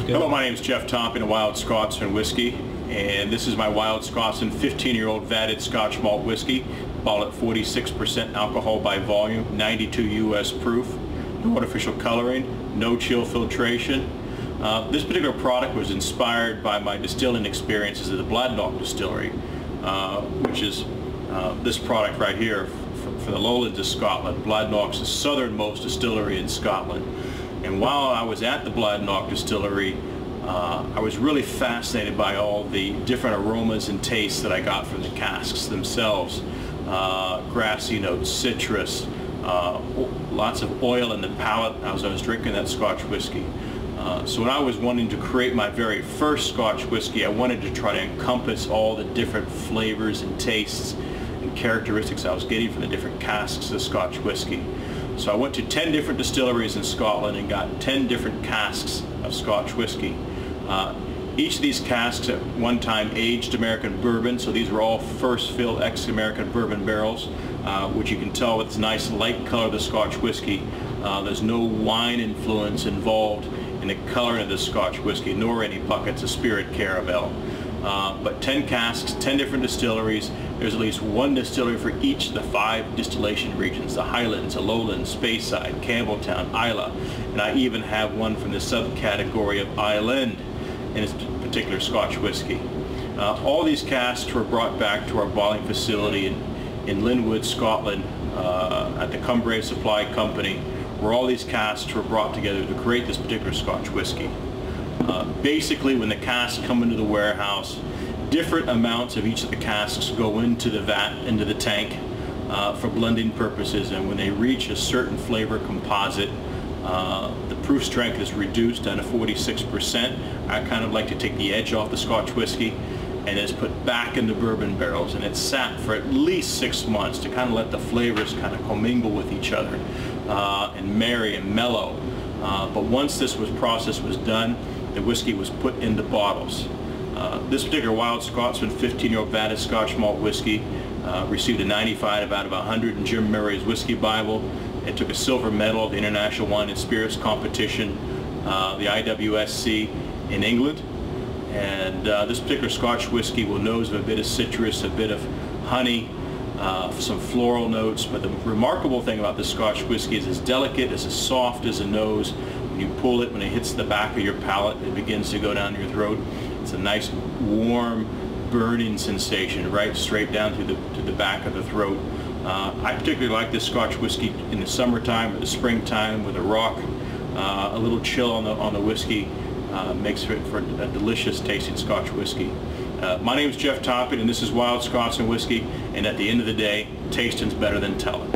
Hello, my name is Jeff Topping of Wild Scotsman Whiskey, and this is my Wild Scotsman 15-year-old vatted Scotch malt whiskey, bottled at 46% alcohol by volume, 92 US proof, no artificial coloring, no chill filtration. This particular product was inspired by my distilling experiences at the Bladnoch Distillery, which is this product right here for the lowlands of Scotland. Bladnoch's the southernmost distillery in Scotland. And while I was at the Bladnoch Distillery, I was really fascinated by all the different aromas and tastes that I got from the casks themselves. Grassy notes, citrus, lots of oil in the palate as I was drinking that Scotch whiskey. So when I was wanting to create my very first Scotch whiskey, I wanted to try to encompass all the different flavors and tastes and characteristics I was getting from the different casks of Scotch whiskey. So I went to 10 different distilleries in Scotland and got 10 different casks of Scotch whiskey. Each of these casks at one time aged American bourbon, so these were all first fill ex-American bourbon barrels, which you can tell with this nice light color of the Scotch whiskey. There's no wine influence involved in the coloring of the Scotch whiskey, nor any buckets of spirit caramel. But 10 casks, 10 different distilleries. There's at least one distillery for each of the 5 distillation regions: the Highlands, the Lowlands, Speyside, Campbelltown, Islay, and I even have one from the subcategory of Island in this particular Scotch whiskey. All these casks were brought back to our bottling facility in Linwood, Scotland, at the Cumbria Supply Company, where all these casks were brought together to create this particular Scotch whiskey. Basically, when the casks come into the warehouse, different amounts of each of the casks go into the vat, into the tank, for blending purposes, and when they reach a certain flavor composite, the proof strength is reduced down to 46%. I kind of like to take the edge off the Scotch whiskey, and it's put back in the bourbon barrels, and it's sat for at least 6 months to kind of let the flavors kind of commingle with each other and marry and mellow. But once this process was done, the whiskey was put into bottles. This particular Wild Scotsman 15-year-old vatted Scotch malt whiskey received a 95 out of 100 in Jim Murray's Whiskey Bible. It took a silver medal of the International Wine and Spirits Competition, the IWSC in England. And this particular Scotch whiskey will nose of a bit of citrus, a bit of honey, some floral notes. But the remarkable thing about this Scotch whiskey is it's delicate, it's as soft as a nose. When you pull it, when it hits the back of your palate, it begins to go down your throat. It's a nice, warm, burning sensation right straight down to the back of the throat. I particularly like this Scotch whiskey in the summertime or the springtime with a rock. A little chill on the whiskey makes it for a delicious tasting Scotch whiskey. My name is Jeff Topping, and this is Wild Scotsman Whiskey, and at the end of the day, tasting's better than telling.